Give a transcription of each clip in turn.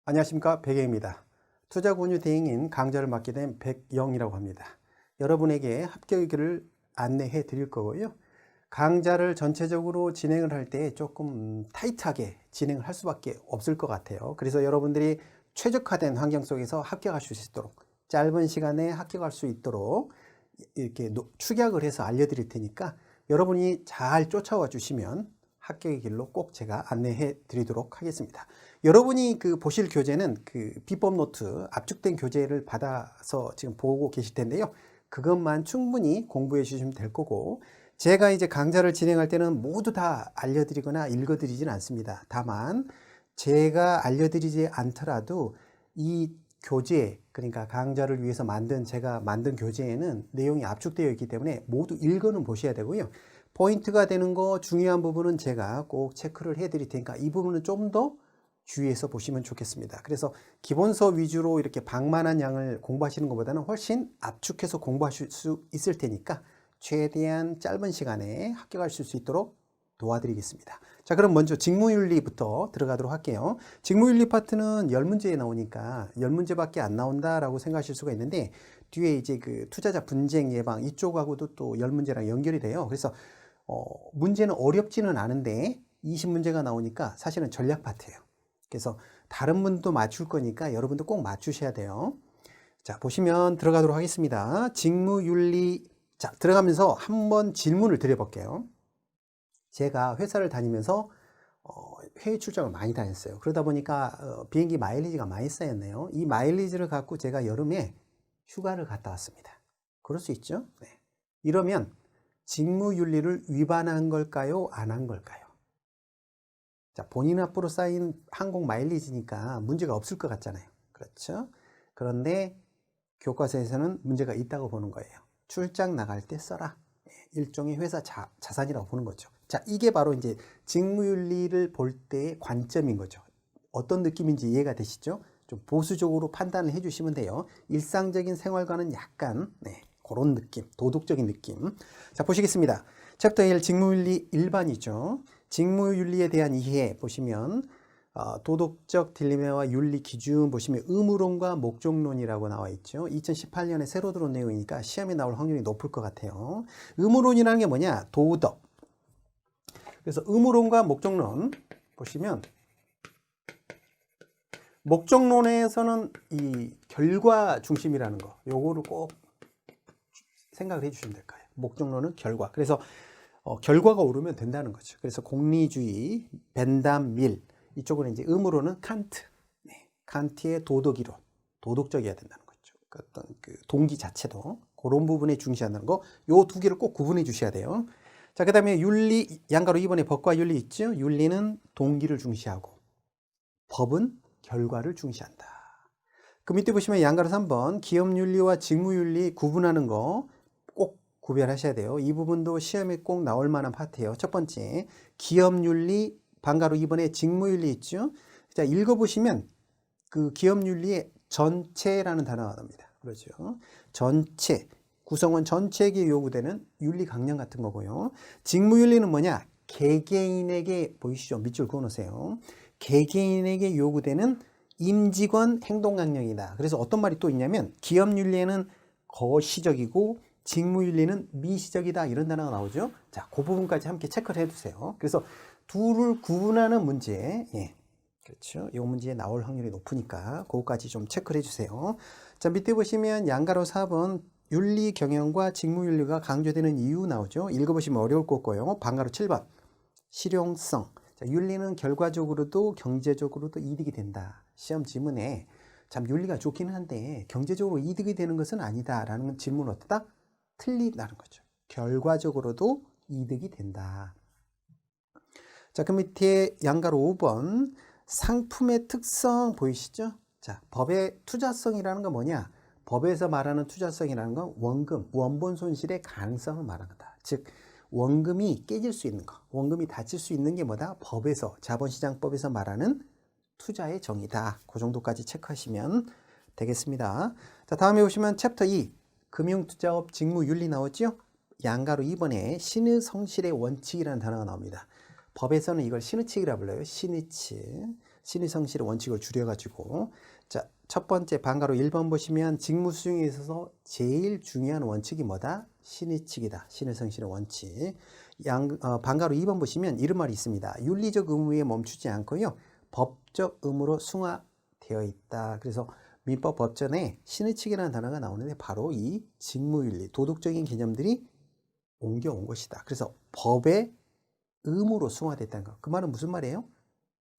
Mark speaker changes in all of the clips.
Speaker 1: 안녕하십니까, 백영입니다. 투자권유 대행인 강좌를 맡게 된 백영이라고 합니다. 여러분에게 합격을 안내해 드릴 거고요. 강좌를 전체적으로 진행을 할 때 조금 타이트하게 진행을 할 수밖에 없을 것 같아요. 그래서 여러분들이 최적화된 환경 속에서 합격하실 수 있도록, 짧은 시간에 합격할 수 있도록 이렇게 축약을 해서 알려드릴 테니까 여러분이 잘 쫓아와 주시면 합격의 길로 꼭 제가 안내해 드리도록 하겠습니다. 여러분이 보실 교재는 비법 노트 압축된 교재를 받아서 지금 보고 계실 텐데요. 그것만 충분히 공부해 주시면 될 거고, 제가 이제 강좌를 진행할 때는 모두 다 알려드리거나 읽어드리진 않습니다. 다만 제가 알려드리지 않더라도 이 교재, 그러니까 강좌를 위해서 제가 만든 교재에는 내용이 압축되어 있기 때문에 모두 읽어는 보셔야 되고요. 포인트가 되는 거, 중요한 부분은 제가 꼭 체크를 해 드릴 테니까 이 부분은 좀 더 주의해서 보시면 좋겠습니다. 그래서 기본서 위주로 이렇게 방만한 양을 공부하시는 것보다는 훨씬 압축해서 공부하실 수 있을 테니까 최대한 짧은 시간에 합격하실 수 있도록 도와드리겠습니다. 자, 그럼 먼저 직무윤리부터 들어가도록 할게요. 직무윤리 파트는 10문제에 나오니까 10문제밖에 안 나온다라고 생각하실 수가 있는데, 뒤에 이제 투자자 분쟁 예방 이쪽하고도 또 10문제랑 연결이 돼요. 그래서 문제는 어렵지는 않은데 20문제가 나오니까 사실은 전략 파트예요. 그래서 다른 분도 맞출 거니까 여러분도 꼭 맞추셔야 돼요. 자, 보시면 들어가도록 하겠습니다. 직무윤리. 자, 들어가면서 한번 질문을 드려볼게요. 제가 회사를 다니면서 해외 출장을 많이 다녔어요. 그러다 보니까 비행기 마일리지가 많이 쌓였네요. 이 마일리지를 갖고 제가 여름에 휴가를 갔다 왔습니다. 그럴 수 있죠? 네. 이러면 직무윤리를 위반한 걸까요? 안 한 걸까요? 자, 본인 앞으로 쌓인 항공 마일리지니까 문제가 없을 것 같잖아요. 그렇죠? 그런데 교과서에서는 문제가 있다고 보는 거예요. 출장 나갈 때 써라. 일종의 회사 자산이라고 보는 거죠. 자, 이게 바로 이제 직무윤리를 볼 때의 관점인 거죠. 어떤 느낌인지 이해가 되시죠? 좀 보수적으로 판단을 해주시면 돼요. 일상적인 생활과는 약간 그런 느낌, 도덕적인 느낌. 자, 보시겠습니다. 챕터 1 직무윤리 일반이죠. 직무윤리에 대한 이해 보시면 도덕적 딜레마와 윤리 기준 보시면 의무론과 목적론이라고 나와 있죠. 2018년에 새로 들어온 내용이니까 시험에 나올 확률이 높을 것 같아요. 의무론이라는 게 뭐냐? 도덕. 그래서 의무론과 목적론 보시면, 목적론에서는 이 결과 중심이라는 거, 요거를 꼭 생각을 해주시면 될 거예요. 목적론은 결과. 그래서 결과가 오르면 된다는 거죠. 그래서 공리주의, 벤담, 밀, 이쪽은 이제 의무론은 칸트. 칸트의 도덕이론, 도덕적이어야 된다는 거죠. 어떤 동기 자체도 그런 부분에 중시한다는 거, 요 두 개를 꼭 구분해 주셔야 돼요. 자, 그 다음에 윤리, 양가로 2번에 법과 윤리 있죠. 윤리는 동기를 중시하고 법은 결과를 중시한다. 그 밑에 보시면 양가로 3번 기업윤리와 직무윤리 구분하는 거 꼭 구별하셔야 돼요. 이 부분도 시험에 꼭 나올 만한 파트예요. 첫 번째 기업윤리, 반가로 2번에 직무윤리 있죠. 자, 읽어보시면 기업윤리의 전체라는 단어가 나옵니다. 그렇죠. 전체, 구성원 전체에게 요구되는 윤리 강령 같은 거고요. 직무윤리는 뭐냐? 개개인에게, 보이시죠? 밑줄 그어놓으세요. 개개인에게 요구되는 임직원 행동 강령이다. 그래서 어떤 말이 또 있냐면 기업윤리에는 거시적이고 직무윤리는 미시적이다, 이런 단어가 나오죠. 자, 그 부분까지 함께 체크를 해두세요. 그래서 둘을 구분하는 문제, 그렇죠. 이 문제에 나올 확률이 높으니까 그거까지 좀 체크를 해주세요. 자, 밑에 보시면 양가로 4번 윤리 경영과 직무윤리가 강조되는 이유 나오죠. 읽어보시면 어려울 거고요. 반가로 7번 실용성. 자, 윤리는 결과적으로도 경제적으로도 이득이 된다. 시험 지문에 참 윤리가 좋기는 한데 경제적으로 이득이 되는 것은 아니다라는 질문은 어떻다? 틀리다는 거죠. 결과적으로도 이득이 된다. 자, 그 밑에 양가로 5번 상품의 특성 보이시죠? 자, 법의 투자성이라는 건 뭐냐? 법에서 말하는 투자성이라는 건 원금, 원본 손실의 가능성을 말한다. 즉 원금이 깨질 수 있는 거, 원금이 닫힐 수 있는 게 뭐다? 법에서, 자본시장법에서 말하는 투자의 정의다. 그 정도까지 체크하시면 되겠습니다. 자, 다음에 보시면 챕터 2 금융투자업 직무윤리 나오죠? 양가로 2번에 신의 성실의 원칙이라는 단어가 나옵니다. 법에서는 이걸 신의칙이라 불러요. 신의칙. 신의성실의 원칙을 줄여가지고. 자, 첫 번째 반가로 1번 보시면 직무 수행에 있어서 제일 중요한 원칙이 뭐다? 신의칙이다. 신의성실의 원칙. 반가로 2번 보시면 이런 말이 있습니다. 윤리적 의무에 멈추지 않고요. 법적 의무로 승화되어 있다. 그래서 민법 법전에 신의칙이라는 단어가 나오는데 바로 이 직무윤리, 도덕적인 개념들이 옮겨온 것이다. 그래서 법의 의무로 승화됐다는 거. 그 말은 무슨 말이에요?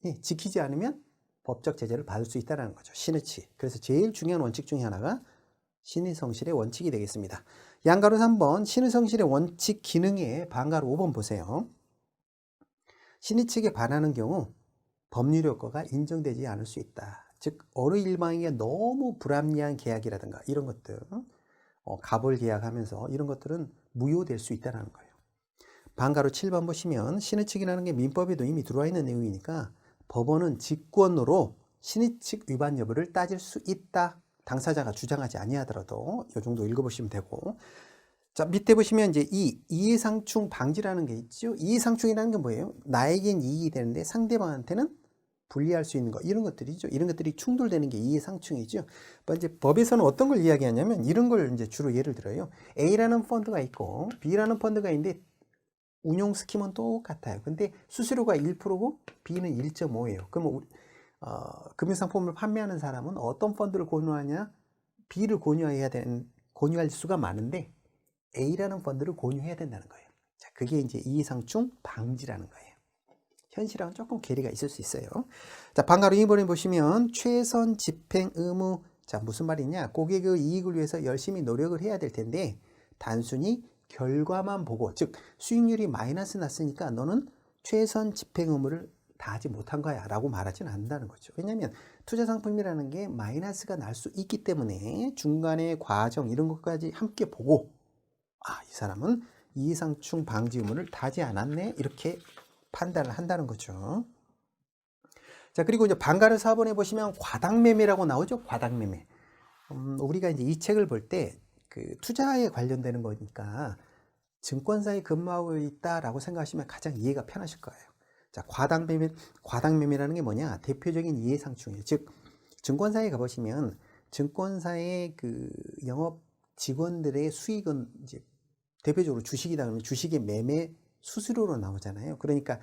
Speaker 1: 예, 지키지 않으면 법적 제재를 받을 수 있다는 거죠. 신의칙. 그래서 제일 중요한 원칙 중에 하나가 신의성실의 원칙이 되겠습니다. 양가로 3번 신의성실의 원칙 기능에 반가로 5번 보세요. 신의칙에 반하는 경우 법률 효과가 인정되지 않을 수 있다. 즉 어느 일방에게 너무 불합리한 계약이라든가 이런 것들, 갑을 계약하면서 이런 것들은 무효될 수 있다는 거예요. 반가로 7번 보시면 신의칙이라는 게 민법에도 이미 들어와 있는 내용이니까 법원은 직권으로 신의칙 위반 여부를 따질 수 있다. 당사자가 주장하지 아니하더라도 이 정도 읽어보시면 되고. 자, 밑에 보시면 이제 이해상충 방지라는 게 있죠. 이해상충이라는 게 뭐예요? 나에겐 이익이 되는데 상대방한테는 불리할 수 있는 거, 이런 것들이죠. 이런 것들이 충돌되는 게 이해상충이죠. 이제 법에서는 어떤 걸 이야기하냐면 이런 걸 이제 주로 예를 들어요. A라는 펀드가 있고 B라는 펀드가 있는데 운용 스킴은 똑같아요. 근데 수수료가 1%고 B는 1.5예요. 그러면 금융상품을 판매하는 사람은 어떤 펀드를 권유하냐? B를 권유할 수가 많은데 A라는 펀드를 권유해야 된다는 거예요. 자, 그게 이제 이해상충 방지라는 거예요. 현실하고는 조금 괴리가 있을 수 있어요. 자, 반가로 2번에 보시면 최선 집행 의무. 자, 무슨 말이냐? 고객의 이익을 위해서 열심히 노력을 해야 될 텐데 단순히 결과만 보고, 즉 수익률이 마이너스 났으니까 너는 최선 집행 의무를 다하지 못한 거야 라고 말하지는 않는다는 거죠. 왜냐하면 투자상품이라는 게 마이너스가 날 수 있기 때문에 중간의 과정 이런 것까지 함께 보고, 이 사람은 이해상충 방지 의무를 다하지 않았네, 이렇게 판단을 한다는 거죠. 자, 그리고 이제 반가를 4번에 보시면 과당매매라고 나오죠. 과당매매. 우리가 이제 이 책을 볼 때 그 투자에 관련되는 거니까 증권사에 근무하고 있다라고 생각하시면 가장 이해가 편하실 거예요. 자, 과당매매라는 게 뭐냐? 대표적인 이해상충이에요. 즉, 증권사에 가보시면 증권사의 그 영업 직원들의 수익은 이제 대표적으로 주식이다 그러면 주식의 매매 수수료로 나오잖아요. 그러니까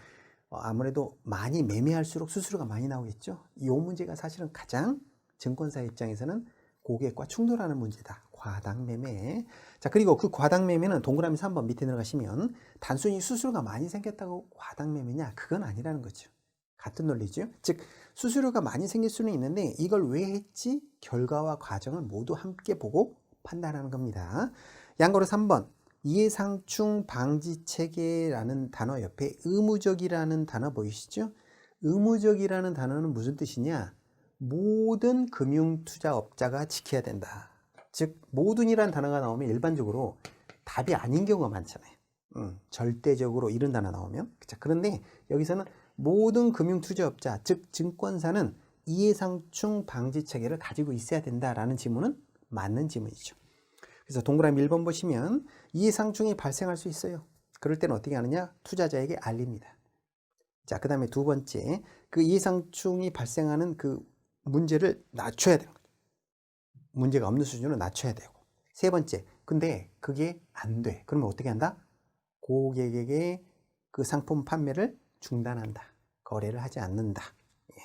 Speaker 1: 아무래도 많이 매매할수록 수수료가 많이 나오겠죠. 이 문제가 사실은 가장 증권사 입장에서는 고객과 충돌하는 문제다. 과당매매. 자, 그리고 그 과당매매는 동그라미 3번 밑에 들어가시면 단순히 수수료가 많이 생겼다고 과당매매냐? 그건 아니라는 거죠. 같은 논리죠. 즉 수수료가 많이 생길 수는 있는데 이걸 왜 했지? 결과와 과정을 모두 함께 보고 판단하는 겁니다. 양거로 3번. 이해상충 방지 체계라는 단어 옆에 의무적이라는 단어 보이시죠? 의무적이라는 단어는 무슨 뜻이냐? 모든 금융투자업자가 지켜야 된다. 즉 모든이라는 단어가 나오면 일반적으로 답이 아닌 경우가 많잖아요. 절대적으로 이런 단어 나오면. 그쵸? 그런데 여기서는 모든 금융투자업자, 즉 증권사는 이해상충 방지 체계를 가지고 있어야 된다라는 지문은 맞는 지문이죠. 그래서 동그라미 1번 보시면 이해상충이 발생할 수 있어요. 그럴 때는 어떻게 하느냐? 투자자에게 알립니다. 자, 그 다음에 두 번째, 그 이해상충이 발생하는 그 문제를 낮춰야 돼요. 문제가 없는 수준으로 낮춰야 되고. 세 번째, 근데 그게 안 돼. 그러면 어떻게 한다? 고객에게 그 상품 판매를 중단한다. 거래를 하지 않는다. 예.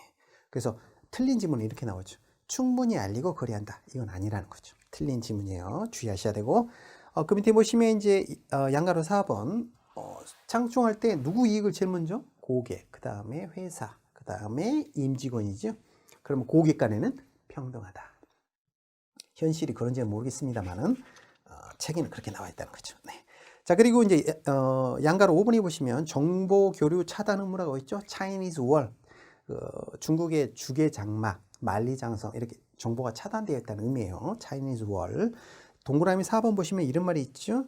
Speaker 1: 그래서 틀린 지문은 이렇게 나오죠. 충분히 알리고 거래한다. 이건 아니라는 거죠. 틀린 지문이에요. 주의하셔야 되고. 그 밑에 보시면 이제 양가로 4번 창충할 때 누구 이익을 제일 먼저? 고객, 그 다음에 회사, 그 다음에 임직원이죠. 그러면 고객 간에는 평등하다. 현실이 그런지는 모르겠습니다만은 책에는 그렇게 나와 있다는 거죠. 네. 자, 그리고 이제 양가로 5번에 보시면 정보 교류 차단 의무라고 있죠. 차이니즈 월, 중국의 주계 장막, 만리장성 이렇게 정보가 차단되어 있다는 의미예요. 차이니즈 월. 동그라미 4번 보시면 이런 말이 있죠.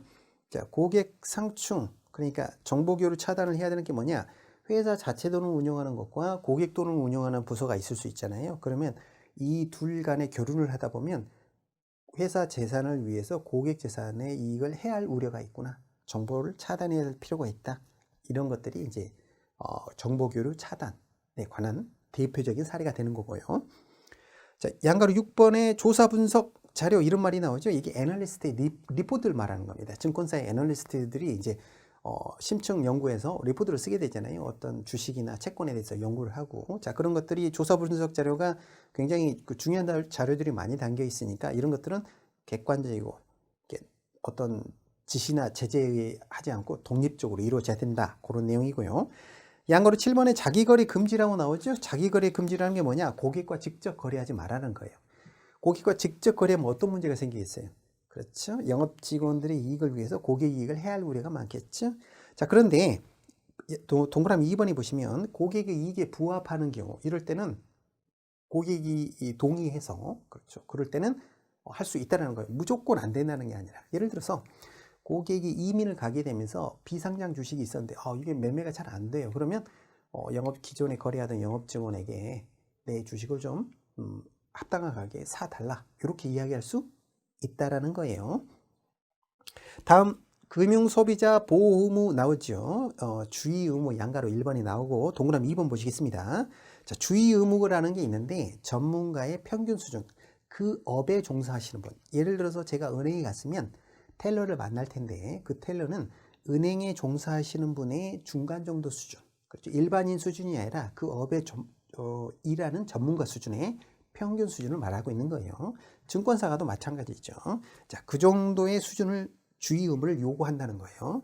Speaker 1: 자, 고객 상충, 그러니까 정보 교류 차단을 해야 되는 게 뭐냐? 회사 자체 돈을 운영하는 것과 고객 돈을 운영하는 부서가 있을 수 있잖아요. 그러면 이 둘 간의 교류를 하다 보면 회사 재산을 위해서 고객 재산의 이익을 해할 우려가 있구나. 정보를 차단해야 할 필요가 있다. 이런 것들이 이제 정보 교류 차단에 관한 대표적인 사례가 되는 거고요. 자, 양가로 6번에 조사 분석 자료 이런 말이 나오죠. 이게 애널리스트의 리포트를 말하는 겁니다. 증권사의 애널리스트들이 이제 심층 연구에서 리포트를 쓰게 되잖아요. 어떤 주식이나 채권에 대해서 연구를 하고, 자, 그런 것들이 조사 분석 자료가 굉장히 중요한 자료들이 많이 담겨 있으니까 이런 것들은 객관적이고 어떤 지시나 제재에 의해 하지 않고 독립적으로 이루어져야 된다. 그런 내용이고요. 양가로 7번에 자기거래 금지라고 나오죠. 자기거래 금지라는 게 뭐냐? 고객과 직접 거래하지 말라는 거예요. 고객과 직접 거래하면 어떤 문제가 생기겠어요? 그렇죠. 영업 직원들의 이익을 위해서 고객 이익을 해할 우려가 많겠죠. 자, 그런데 동그라미 2번에 보시면 고객의 이익에 부합하는 경우, 이럴 때는 고객이 동의해서, 그렇죠. 그럴 때는 할 수 있다는 거예요. 무조건 안 된다는 게 아니라, 예를 들어서 고객이 이민을 가게 되면서 비상장 주식이 있었는데 이게 매매가 잘 안 돼요. 그러면 기존에 거래하던 영업 직원에게 내 주식을 좀 합당한 가격에 사달라, 이렇게 이야기할 수 있다라는 거예요. 다음 금융소비자 보호 의무 나오죠. 주의 의무 양가로 1번이 나오고 동그라미 2번 보시겠습니다. 자, 주의 의무라는 게 있는데 전문가의 평균 수준, 그 업에 종사하시는 분, 예를 들어서 제가 은행에 갔으면 텔러를 만날 텐데 그 텔러는 은행에 종사하시는 분의 중간 정도 수준, 그렇죠. 일반인 수준이 아니라 그 업에 일하는 전문가 수준의 평균 수준을 말하고 있는 거예요. 증권사가도 마찬가지죠. 자, 그 정도의 수준을 주의 의무를 요구한다는 거예요.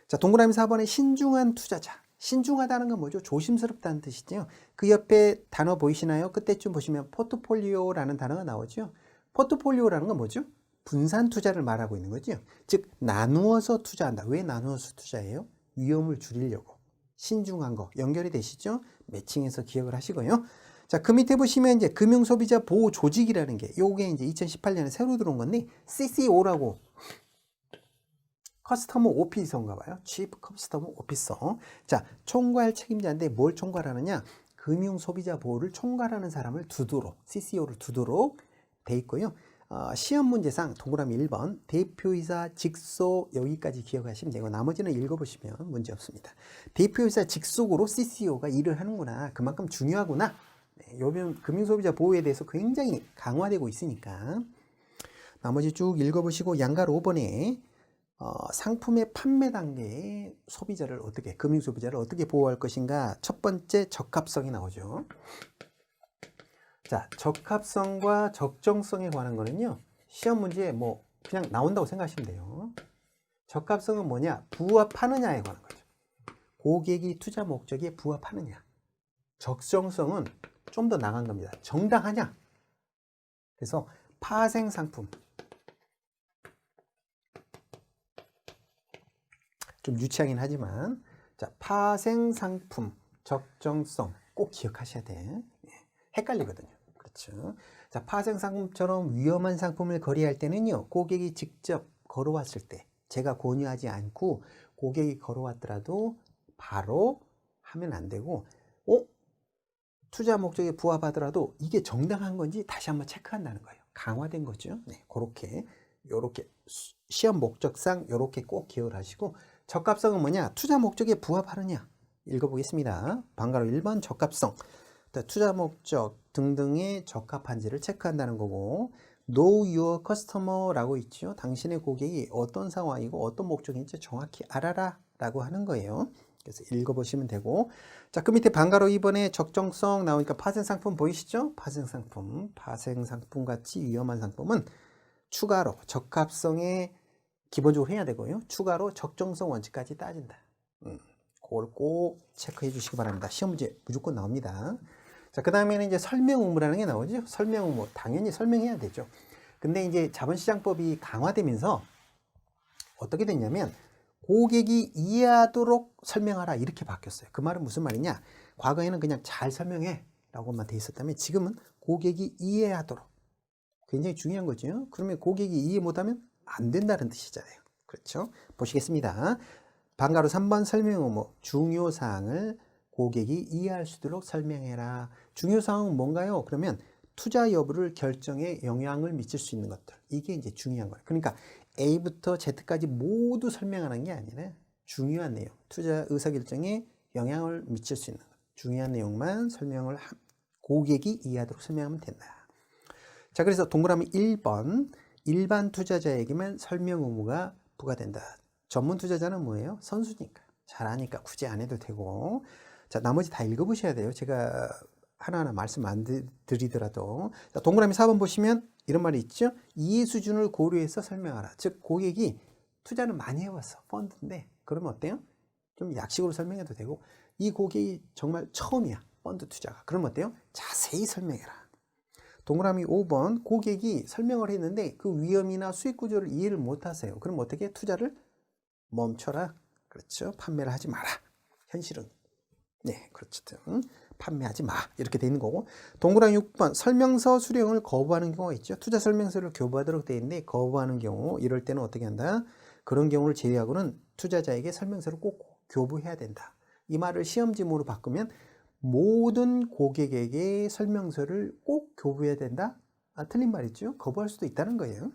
Speaker 1: 자, 동그라미 4번에 신중한 투자자. 신중하다는 건 뭐죠? 조심스럽다는 뜻이죠. 그 옆에 단어 보이시나요? 그때쯤 보시면 포트폴리오라는 단어가 나오죠. 포트폴리오라는 건 뭐죠? 분산 투자를 말하고 있는 거죠. 즉 나누어서 투자한다. 왜 나누어서 투자해요? 위험을 줄이려고. 신중한 거 연결이 되시죠? 매칭해서 기억을 하시고요. 자, 그 밑에 보시면 이제 금융소비자 보호 조직이라는 게, 요게 이제 2018년에 새로 들어온 건데 CCO라고, 커스터머 오피서인가 봐요. 치프 커스터머 오피서. 자, 총괄 책임자인데 뭘 총괄하느냐? 금융소비자 보호를 총괄하는 사람을 두도록, CCO를 두도록 돼 있고요. 시험 문제상 동그라미 1번 대표이사 직속, 여기까지 기억하시면 되고 나머지는 읽어보시면 문제 없습니다. 대표이사 직속으로 CCO가 일을 하는구나, 그만큼 중요하구나. 네, 요즘 금융소비자 보호에 대해서 굉장히 강화되고 있으니까 나머지 쭉 읽어보시고 양가로 5번에 상품의 판매 단계에 소비자를 어떻게, 금융소비자를 어떻게 보호할 것인가. 첫 번째 적합성이 나오죠. 자, 적합성과 적정성에 관한 거는요, 시험 문제에 뭐 그냥 나온다고 생각하시면 돼요. 적합성은 뭐냐? 부합하느냐에 관한 거죠. 고객이 투자 목적에 부합하느냐. 적정성은 좀 더 나간 겁니다. 정당하냐. 그래서 파생 상품, 좀 유치하긴 하지만, 자, 파생 상품 적정성 꼭 기억하셔야 돼. 헷갈리거든요. 그렇죠. 자, 파생 상품처럼 위험한 상품을 거래할 때는요, 고객이 직접 걸어왔을 때, 제가 권유하지 않고 고객이 걸어왔더라도 바로 하면 안 되고, 투자 목적에 부합하더라도 이게 정당한 건지 다시 한번 체크한다는 거예요. 강화된 거죠. 네, 요렇게 시험 목적상 요렇게 꼭 기억을 하시고, 적합성은 뭐냐? 투자 목적에 부합하느냐. 읽어보겠습니다. 방가로 1번 적합성. 투자 목적 등등에 적합한지를 체크한다는 거고, Know your customer라고 있죠. 당신의 고객이 어떤 상황이고 어떤 목적인지 정확히 알아라 라고 하는 거예요. 그래서 읽어보시면 되고, 자, 그 밑에 방가로 2번에 적정성 나오니까 파생상품 보이시죠? 파생상품 같이 위험한 상품은 추가로 적합성에 기본적으로 해야 되고요, 추가로 적정성 원칙까지 따진다. 그걸 꼭 체크해 주시기 바랍니다. 시험 문제 무조건 나옵니다. 자, 그 다음에는 이제 설명 의무라는 게 나오죠. 설명 의무, 당연히 설명해야 되죠. 근데 이제 자본시장법이 강화되면서 어떻게 됐냐면, 고객이 이해하도록 설명하라, 이렇게 바뀌었어요. 그 말은 무슨 말이냐? 과거에는 그냥 잘 설명해 라고만 돼 있었다면 지금은 고객이 이해하도록, 굉장히 중요한 거죠. 그러면 고객이 이해 못하면 안 된다는 뜻이잖아요. 그렇죠? 보시겠습니다. 방가로 3번 설명 의무, 중요사항을 고객이 이해할 수 있도록 설명해라. 중요사항은 뭔가요? 그러면 투자 여부를 결정에 영향을 미칠 수 있는 것들, 이게 이제 중요한 거예요. 그러니까 A부터 Z까지 모두 설명하는 게 아니라 중요한 내용, 투자 의사결정에 영향을 미칠 수 있는 것, 중요한 내용만 고객이 이해하도록 설명하면 된다. 자, 그래서 동그라미 1번 일반 투자자에게만 설명 의무가 부과된다. 전문 투자자는 뭐예요? 선수니까. 잘 아니까 굳이 안 해도 되고. 자, 나머지 다 읽어보셔야 돼요. 제가 하나하나 말씀 안 드리더라도. 자, 동그라미 4번 보시면 이런 말이 있죠. 이해 수준을 고려해서 설명하라. 즉 고객이 투자를 많이 해왔어. 펀드인데 그러면 어때요? 좀 약식으로 설명해도 되고, 이 고객이 정말 처음이야. 펀드 투자가. 그러면 어때요? 자세히 설명해라. 동그라미 5번 고객이 설명을 했는데 그 위험이나 수익 구조를 이해를 못 하세요. 그럼 어떻게? 투자를 멈춰라. 그렇죠. 판매를 하지 마라. 현실은. 네, 그렇죠. 판매하지 마. 이렇게 돼 있는 거고. 동그라미 6번 설명서 수령을 거부하는 경우가 있죠. 투자 설명서를 교부하도록 돼 있는데 거부하는 경우, 이럴 때는 어떻게 한다? 그런 경우를 제외하고는 투자자에게 설명서를 꼭 교부해야 된다. 이 말을 시험지문으로 바꾸면 모든 고객에게 설명서를 꼭 교부해야 된다? 틀린 말이죠. 거부할 수도 있다는 거예요.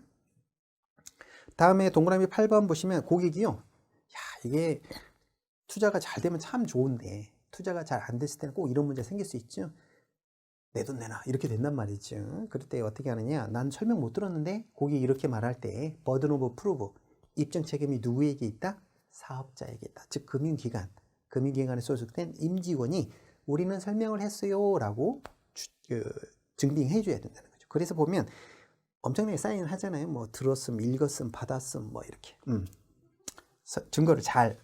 Speaker 1: 다음에 동그라미 8번 보시면 고객이요. 야, 이게 투자가 잘 되면 참 좋은데 투자가 잘 안 됐을 때는 꼭 이런 문제 생길 수 있죠. 내 돈 내놔. 이렇게 된단 말이죠. 그럴 때 어떻게 하느냐. 난 설명 못 들었는데 고객이 이렇게 말할 때 버든 오브 프루브, 입증 책임이 누구에게 있다? 사업자에게 있다. 즉 금융기관에 소속된 임직원이 우리는 설명을 했어요 라고 증빙해 줘야 된다는 거죠. 그래서 보면 엄청나게 사인을 하잖아요. 뭐 들었음, 읽었음, 받았음, 뭐 이렇게 증거를 잘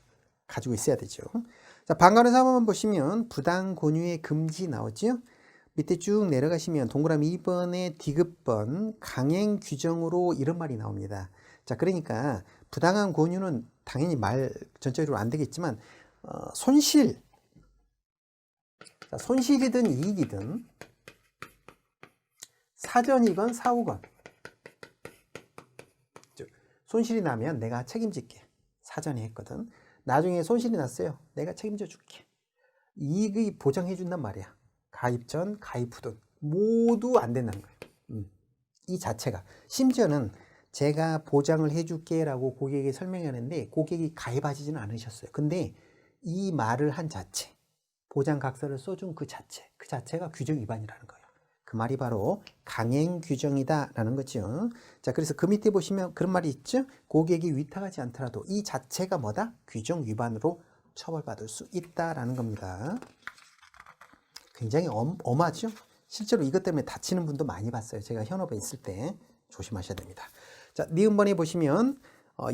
Speaker 1: 가지고 있어야 되죠. 자, 방관의 사업만 보시면 부당 권유의 금지 나오죠. 밑에 쭉 내려가시면 동그라미 2번의 디귿번 강행 규정으로 이런 말이 나옵니다. 자, 그러니까 부당한 권유는 당연히 말 전체적으로 안 되겠지만 손실이든 이익이든 사전이건 사후건, 손실이 나면 내가 책임질게. 사전에 했거든. 나중에 손실이 났어요. 내가 책임져 줄게. 이익이 보장해 준단 말이야. 가입 전, 가입 후든 모두 안 된다는 거예요. 이 자체가. 심지어는 제가 보장을 해줄게 라고 고객에게 설명하는데 고객이 가입하지는 않으셨어요. 근데 이 말을 한 자체, 보장각서를 써준 그 자체가 규정 위반이라는 거예요. 그 말이 바로 강행 규정이다 라는 거죠. 자, 그래서 그 밑에 보시면 그런 말이 있죠. 고객이 위탁하지 않더라도 이 자체가 뭐다? 규정 위반으로 처벌받을 수 있다라는 겁니다. 굉장히 엄하죠. 실제로 이것 때문에 다치는 분도 많이 봤어요. 제가 현업에 있을 때 조심하셔야 됩니다. 자, 니은번에 보시면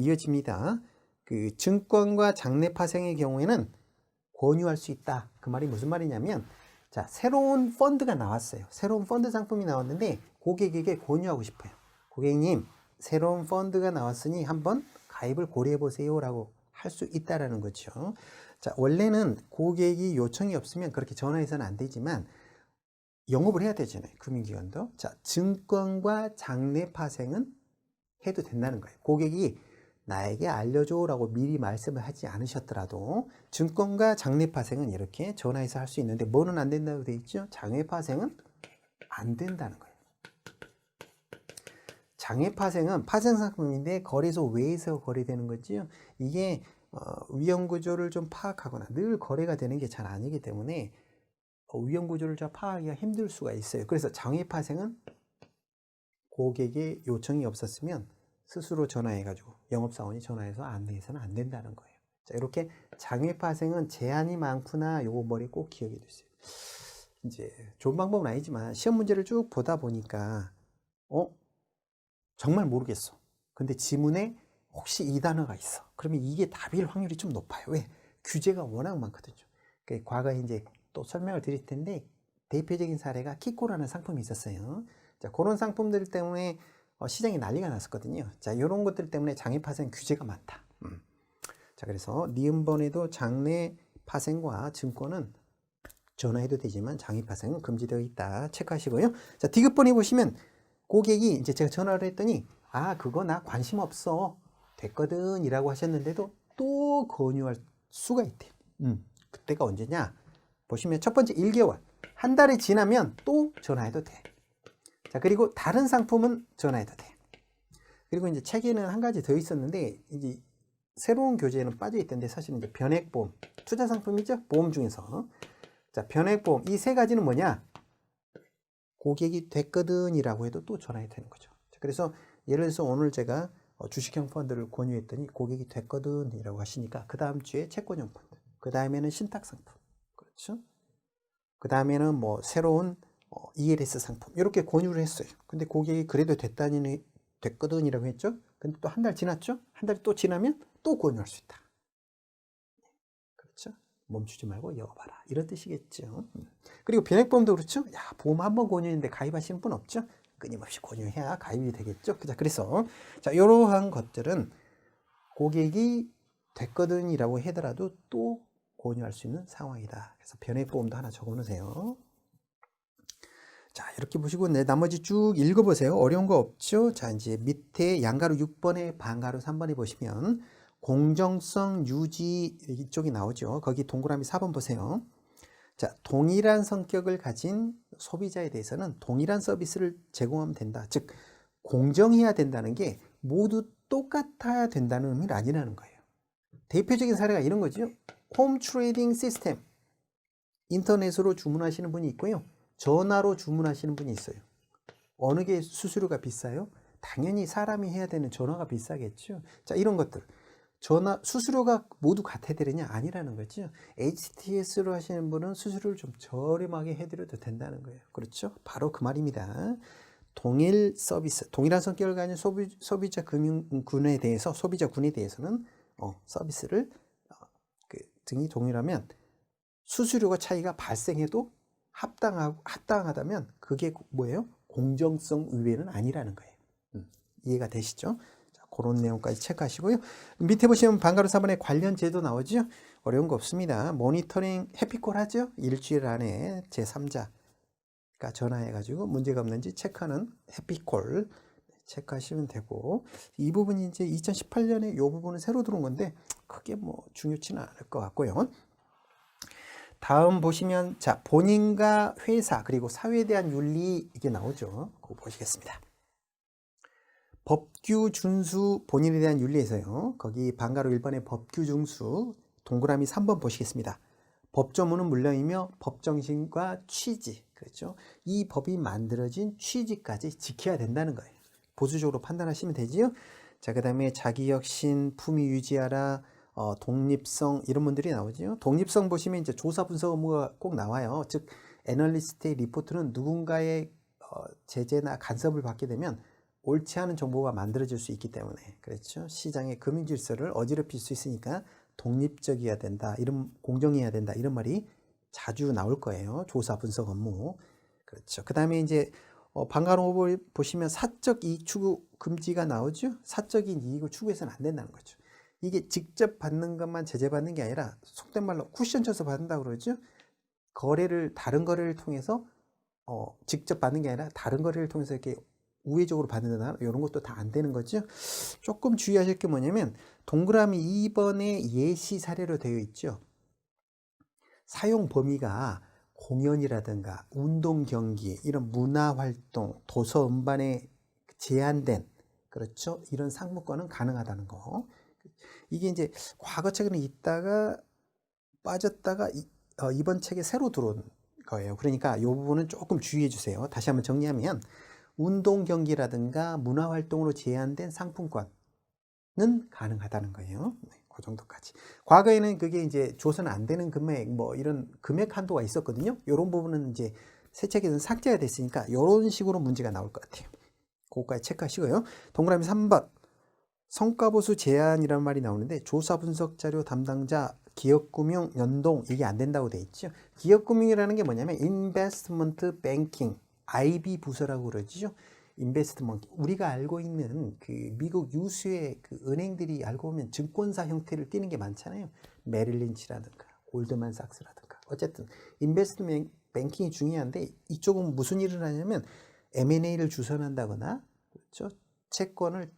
Speaker 1: 이어집니다. 그 증권과 장내 파생의 경우에는 권유할 수 있다. 그 말이 무슨 말이냐면, 자, 새로운 펀드가 나왔어요. 새로운 펀드 상품이 나왔는데 고객에게 권유하고 싶어요. 고객님, 새로운 펀드가 나왔으니 한번 가입을 고려해 보세요 라고 할 수 있다라는 거죠. 자, 원래는 고객이 요청이 없으면 그렇게 전화해서는 안 되지만 영업을 해야 되잖아요. 금융기관도. 자, 증권과 장내 파생은 해도 된다는 거예요. 고객이 나에게 알려줘 라고 미리 말씀을 하지 않으셨더라도 증권과 장내 파생은 이렇게 전화해서 할 수 있는데 뭐는 안 된다고 되어 있죠? 장외 파생은 안 된다는 거예요. 장외 파생은 파생 상품인데 거래소 외에서 거래되는 거죠. 이게 위험 구조를 좀 파악하거나 늘 거래가 되는 게 잘 아니기 때문에 위험 구조를 좀 파악하기가 힘들 수가 있어요. 그래서 장외 파생은 고객의 요청이 없었으면 스스로 전화해가지고 영업사원이 전화해서 안내해서는 안 된다는 거예요. 자, 이렇게 장외 파생은 제한이 많구나. 요거 머리 꼭 기억해 두세요. 이제 좋은 방법은 아니지만 시험 문제를 쭉 보다 보니까 정말 모르겠어. 근데 지문에 혹시 이 단어가 있어. 그러면 이게 답일 확률이 좀 높아요. 왜? 규제가 워낙 많거든요. 그러니까 과거에 이제 또 설명을 드릴 텐데 대표적인 사례가 키코라는 상품이 있었어요. 자, 그런 상품들 때문에 시장이 난리가 났었거든요. 자, 이런 것들 때문에 장외 파생 규제가 많다. 자, 그래서 니은번에도 장내 파생과 증권은 전화해도 되지만 장외 파생은 금지되어 있다. 체크하시고요. 자, 디귿번에 보시면 고객이 이제 제가 전화를 했더니 그거 나 관심 없어. 됐거든 이라고 하셨는데도 또 권유할 수가 있대요. 그때가 언제냐? 보시면 첫 번째 1개월. 한 달이 지나면 또 전화해도 돼. 자, 그리고 다른 상품은 전화해도 돼. 그리고 이제 책에는 한 가지 더 있었는데 이제 새로운 교재에는 빠져 있던데 사실은 이제 변액보험, 투자 상품이죠. 보험 중에서. 자, 변액보험 이 세 가지는 뭐냐? 고객이 됐거든이라고 해도 또 전환이 되는 거죠. 그래서 예를 들어서 오늘 제가 주식형 펀드를 권유했더니 고객이 됐거든이라고 하시니까 그 다음 주에 채권형 펀드, 그 다음에는 신탁 상품, 그렇죠? 그 다음에는 뭐 새로운 ELS 상품 이렇게 권유를 했어요. 근데 고객이 그래도 됐거든이라고 했죠. 근데 또 한 달 지났죠. 한 달이 또 지나면 또 권유할 수 있다. 그렇죠? 멈추지 말고 이어가봐라 이런 뜻이겠죠. 그리고 변액보험도 그렇죠. 야, 보험 한 번 권유했는데 가입하시는 분 없죠. 끊임없이 권유해야 가입이 되겠죠. 그래서 자, 이러한 것들은 고객이 됐거든이라고 하더라도 또 권유할 수 있는 상황이다. 그래서 변액보험도 하나 적어놓으세요. 자, 이렇게 보시고 나머지 쭉 읽어보세요. 어려운 거 없죠? 자, 이제 밑에 양가로 6번에 반가로 3번에 보시면 공정성 유지 이쪽이 나오죠. 거기 동그라미 4번 보세요. 자, 동일한 성격을 가진 소비자에 대해서는 동일한 서비스를 제공하면 된다. 즉, 공정해야 된다는 게 모두 똑같아야 된다는 의미는 아니라는 거예요. 대표적인 사례가 이런 거죠. 홈 트레이딩 시스템. 인터넷으로 주문하시는 분이 있고요. 전화로 주문하시는 분이 있어요. 어느 게 수수료가 비싸요? 당연히 사람이 해야 되는 전화가 비싸겠죠. 자, 이런 것들. 수수료가 모두 같아야 되느냐? 아니라는 거죠. HTS로 하시는 분은 수수료를 좀 저렴하게 해드려도 된다는 거예요. 그렇죠? 바로 그 말입니다. 동일 서비스, 동일한 성격을 가진 소비자 군에 대해서는 서비스를 등이 동일하면 수수료가 차이가 발생해도 합당하다면 그게 뭐예요? 공정성 위배는 아니라는 거예요. 이해가 되시죠? 자, 그런 내용까지 체크하시고요. 밑에 보시면 반가로 4번에 관련 제도 나오죠? 어려운 거 없습니다. 모니터링 해피콜 하죠? 일주일 안에 제3자가 전화해가지고 문제가 없는지 체크하는 해피콜 체크하시면 되고, 이 부분이 이제 2018년에 이 부분은 새로 들어온 건데 크게 뭐 중요치는 않을 것 같고요. 다음 보시면 자, 본인과 회사 그리고 사회에 대한 윤리 이게 나오죠. 그거 보시겠습니다. 법규 준수 본인에 대한 윤리에서요. 거기 반가로 1번의 법규 준수 동그라미 3번 보시겠습니다. 법조문은 물론이며 법정신과 취지, 그렇죠? 이 법이 만들어진 취지까지 지켜야 된다는 거예요. 보수적으로 판단하시면 되지요. 자, 그 다음에 자기혁신, 품위 유지하라, 독립성 이런 분들이 나오죠. 독립성 보시면 이제 조사 분석 업무가 꼭 나와요. 즉 애널리스트의 리포트는 누군가의 제재나 간섭을 받게 되면 옳지 않은 정보가 만들어질 수 있기 때문에, 그렇죠. 시장의 금융 질서를 어지럽힐 수 있으니까 독립적이어야 된다, 이런 공정해야 된다 이런 말이 자주 나올 거예요. 조사 분석 업무. 그렇죠. 그 다음에 이제 반가로 보시면 사적 이익 추구 금지가 나오죠. 사적인 이익을 추구해서는 안 된다는 거죠. 이게 직접 받는 것만 제재받는 게 아니라 속된 말로 쿠션 쳐서 받는다고 그러죠. 다른 거래를 통해서 직접 받는 게 아니라 다른 거래를 통해서 이렇게 우회적으로 받는다, 이런 것도 다 안 되는 거죠. 조금 주의하실 게 뭐냐면 동그라미 2번에 예시 사례로 되어 있죠. 사용 범위가 공연이라든가 운동 경기, 이런 문화활동, 도서 음반에 제한된, 그렇죠, 이런 상품권은 가능하다는 거. 이게 이제 과거 책에는 있다가 빠졌다가 이번 책에 새로 들어온 거예요. 그러니까 이 부분은 조금 주의해 주세요. 다시 한번 정리하면 운동 경기라든가 문화활동으로 제한된 상품권은 가능하다는 거예요. 네, 그 정도까지. 과거에는 그게 이제 줘서는 안 되는 금액, 뭐 이런 금액 한도가 있었거든요. 이런 부분은 이제 새 책에서는 삭제가 됐으니까 이런 식으로 문제가 나올 것 같아요. 그거까지 체크하시고요. 동그라미 3번. 성과보수 제한이라는 말이 나오는데 조사 분석 자료 담당자 기업금융 연동 이게 안 된다고 돼 있죠. 기업금융이라는 게 뭐냐면 인베스트먼트 뱅킹, IB 부서라고 그러죠. 인베스트먼트, 우리가 알고 있는 그 미국 유수의 그 은행들이 알고 보면 증권사 형태를 띠는 게 많잖아요. 메릴린치라든가 골드만삭스라든가. 어쨌든 인베스트먼트 뱅킹이 중요한데 이쪽은 무슨 일을 하냐면 M&A를 주선한다거나, 그렇죠, 채권을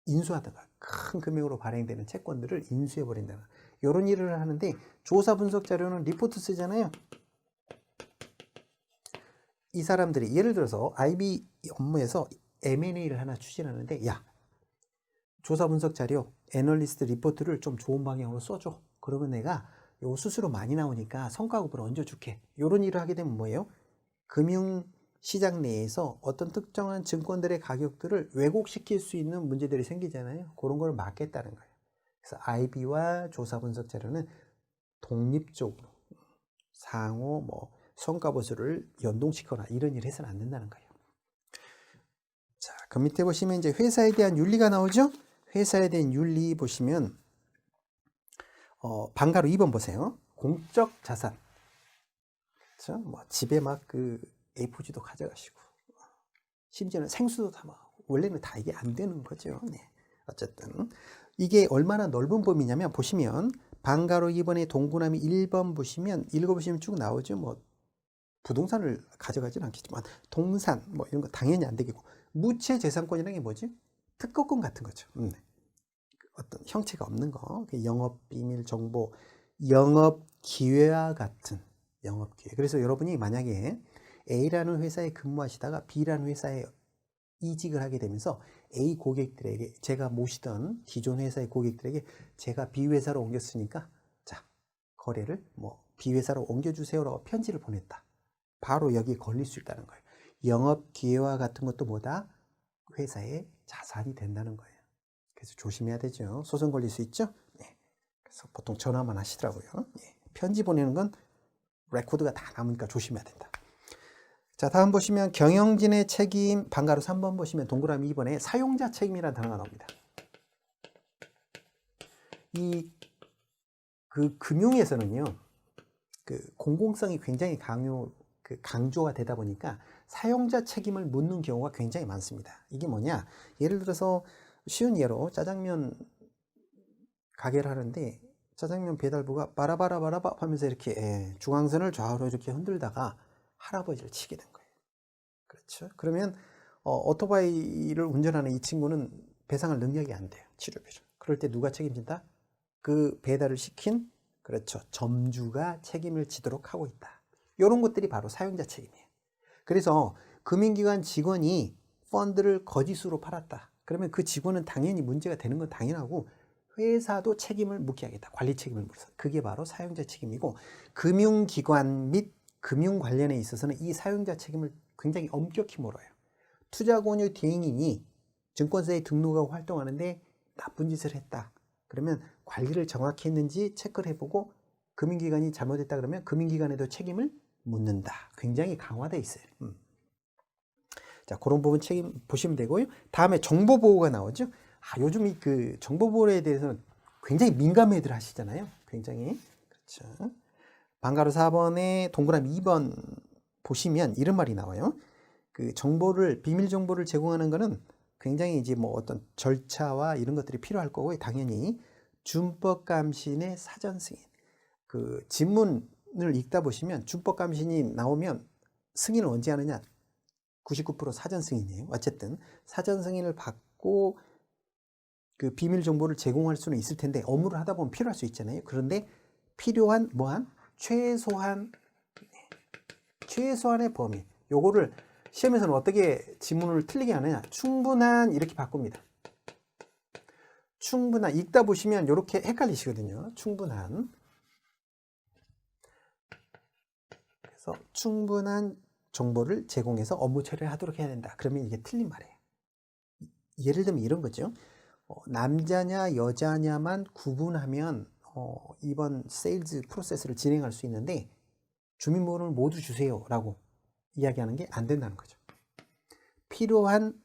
Speaker 1: 인수하다가 큰 금액으로 발행되는 채권들을 인수해 버린다거나 이런 일을 하는데, 조사 분석 자료는 리포트 쓰잖아요. 이 사람들이 예를 들어서 IB 업무에서 M&A를 하나 추진하는데, 야, 조사 분석 자료, 애널리스트 리포트를 좀 좋은 방향으로 써줘. 그러면 내가 요 수수료 많이 나오니까 성과급을 얹어줄게. 요런 일을 하게 되면 뭐예요? 금융시장 내에서 어떤 특정한 증권들의 가격들을 왜곡시킬 수 있는 문제들이 생기잖아요. 그런 걸 막겠다는 거예요. 그래서 IB와 조사 분석 자료는 독립적으로 상호 성과 보수를 연동시키거나 이런 일을 해서는 안 된다는 거예요. 자, 그 밑에 보시면 이제 회사에 대한 윤리가 나오죠? 회사에 대한 윤리 보시면 방가로 2번 보세요. 공적 자산. 그렇죠? 집에 막 그 A4지도 가져가시고 심지어는 생수도 담아가고 원래는 다 이게 안 되는 거죠. 네. 어쨌든 이게 얼마나 넓은 범위냐면 보시면 방가로 2번에 동그라미 1번 보시면 읽어보시면 쭉 나오죠. 부동산을 가져가지는 않겠지만 동산 이런 거 당연히 안 되겠고 무채재산권이라는 게 뭐지? 특허권 같은 거죠. 어떤 형체가 없는 거, 영업비밀 정보, 영업기회와 같은 영업기회. 그래서 여러분이 만약에 A라는 회사에 근무하시다가 B라는 회사에 이직을 하게 되면서 A 고객들에게 제가 모시던 기존 회사의 고객들에게 제가 B 회사로 옮겼으니까 자 거래를 B 회사로 옮겨주세요라고 편지를 보냈다. 바로 여기에 걸릴 수 있다는 거예요. 영업기회와 같은 것도 뭐다? 회사의 자산이 된다는 거예요. 그래서 조심해야 되죠. 소송 걸릴 수 있죠. 네. 그래서 보통 전화만 하시더라고요. 네. 편지 보내는 건 레코드가 다 남으니까 조심해야 된다. 자, 다음 보시면 경영진의 책임 방가로 3번 보시면 동그라미 2번에 사용자 책임이라는 단어가 나옵니다. 그 금융에서는요, 그 공공성이 굉장히 강조가 되다 보니까 사용자 책임을 묻는 경우가 굉장히 많습니다. 이게 뭐냐? 예를 들어서 쉬운 예로 짜장면 가게를 하는데 짜장면 배달부가 바라바라바라바 하면서 이렇게 중앙선을 좌우로 이렇게 흔들다가 할아버지를 치게 된 거예요. 그렇죠? 그러면 오토바이를 운전하는 이 친구는 배상할 능력이 안 돼요. 치료비를. 그럴 때 누가 책임진다? 그 배달을 시킨 그렇죠. 점주가 책임을 지도록 하고 있다. 이런 것들이 바로 사용자 책임이에요. 그래서 금융기관 직원이 펀드를 거짓으로 팔았다. 그러면 그 직원은 당연히 문제가 되는 건 당연하고 회사도 책임을 묻게 하겠다. 관리 책임을 물어서. 그게 바로 사용자 책임이고 금융기관 및 금융 관련에 있어서는 이 사용자 책임을 굉장히 엄격히 물어요. 투자권유 대행인이 증권사에 등록하고 활동하는데 나쁜 짓을 했다. 그러면 관리를 정확히 했는지 체크를 해보고 금융기관이 잘못했다 그러면 금융기관에도 책임을 묻는다. 굉장히 강화되어 있어요. 자, 그런 부분 책임 보시면 되고요. 다음에 정보보호가 나오죠. 요즘 그 정보보호에 대해서는 굉장히 민감해들 하시잖아요. 굉장히. 그렇죠. 방가로 4번에 동그라미 2번 보시면 이런 말이 나와요. 그 정보를, 비밀 정보를 제공하는 거는 굉장히 이제 어떤 절차와 이런 것들이 필요할 거고, 당연히 준법감신의 사전 승인. 그 지문을 읽다 보시면 준법감신이 나오면 승인을 언제 하느냐? 99% 사전 승인이에요. 어쨌든 사전 승인을 받고 그 비밀 정보를 제공할 수는 있을 텐데 업무를 하다 보면 필요할 수 있잖아요. 그런데 필요한 최소한의 범위. 요거를 시험에서는 어떻게 지문을 틀리게 하느냐? 충분한 이렇게 바꿉니다. 충분한 읽다 보시면 이렇게 헷갈리시거든요. 충분한. 그래서 충분한 정보를 제공해서 업무 처리를 하도록 해야 된다. 그러면 이게 틀린 말이에요. 예를 들면 이런 거죠. 남자냐 여자냐만 구분하면 이번 세일즈 프로세스를 진행할 수 있는데 주민번호를 모두 주세요 라고 이야기하는 게 안 된다는 거죠. 필요한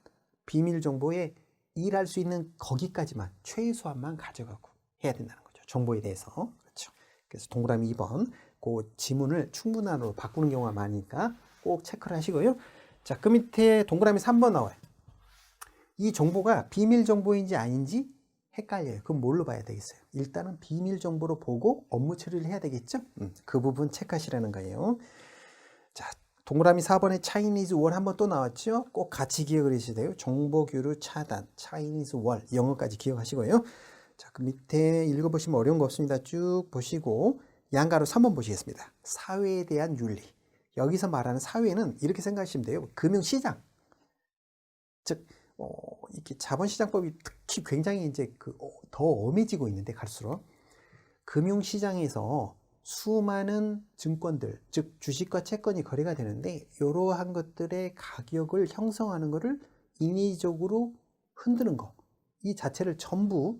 Speaker 1: 비밀 정보에 일할 수 있는 거기까지만 최소한만 가져가고 해야 된다는 거죠. 정보에 대해서. 그렇죠. 그래서 동그라미 2번 그 지문을 충분한으로 바꾸는 경우가 많으니까 꼭 체크를 하시고요. 자, 그 밑에 동그라미 3번 나와요. 이 정보가 비밀 정보인지 아닌지 헷갈려요. 그럼 뭘로 봐야 되겠어요? 일단은 비밀 정보로 보고 업무 처리를 해야 되겠죠? 그 부분 체크하시라는 거예요. 자, 동그라미 4번에 차이니즈 월 한번 또 나왔죠? 꼭 같이 기억을 하셔야 돼요. 정보 교류 차단, 차이니즈 월, 영어까지 기억하시고요. 자, 그 밑에 읽어보시면 어려운 거 없습니다. 쭉 보시고 양가로 3번 보시겠습니다. 사회에 대한 윤리. 여기서 말하는 사회는 이렇게 생각하시면 돼요. 금융시장. 즉, 이렇게 자본시장법이 특히 굉장히 이제 더 엄해지고 있는데 갈수록 금융시장에서 수많은 증권들, 즉 주식과 채권이 거래가 되는데 이러한 것들의 가격을 형성하는 것을 인위적으로 흔드는 거, 이 자체를 전부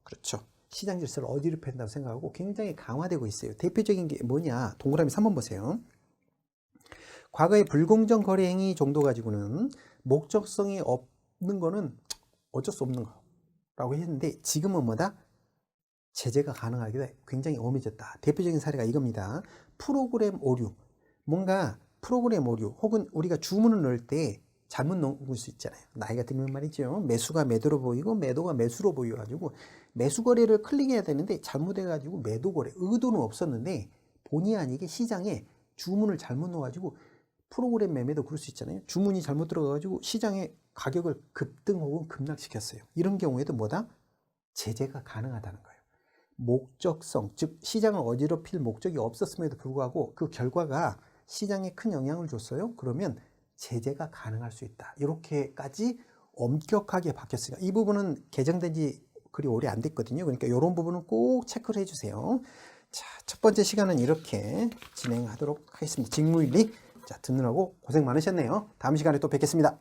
Speaker 1: 그렇죠. 시장 질서를 어지럽힌다고 생각하고 굉장히 강화되고 있어요. 대표적인 게 뭐냐? 동그라미 3번 보세요. 과거의 불공정 거래 행위 정도 가지고는 목적성이 없는 거는 어쩔 수 없는 거라고 했는데 지금은 뭐다? 제재가 가능하게 굉장히 엄해졌다. 대표적인 사례가 이겁니다. 프로그램 오류. 뭔가 프로그램 오류 혹은 우리가 주문을 넣을 때 잘못 넣을 수 있잖아요. 나이가 들면 말이죠. 매수가 매도로 보이고 매도가 매수로 보여가지고 매수 거래를 클릭해야 되는데 잘못해가지고 매도 거래. 의도는 없었는데 본의 아니게 시장에 주문을 잘못 넣어가지고 프로그램 매매도 그럴 수 있잖아요. 주문이 잘못 들어가가지고 시장의 가격을 급등 혹은 급락시켰어요. 이런 경우에도 뭐다? 제재가 가능하다는 거예요. 목적성, 즉 시장을 어지럽힐 목적이 없었음에도 불구하고 그 결과가 시장에 큰 영향을 줬어요. 그러면 제재가 가능할 수 있다. 이렇게까지 엄격하게 바뀌었으니까 이 부분은 개정된 지 그리 오래 안 됐거든요. 그러니까 이런 부분은 꼭 체크를 해주세요. 자, 첫 번째 시간은 이렇게 진행하도록 하겠습니다. 직무윤리. 자, 듣느라고 고생 많으셨네요. 다음 시간에 또 뵙겠습니다.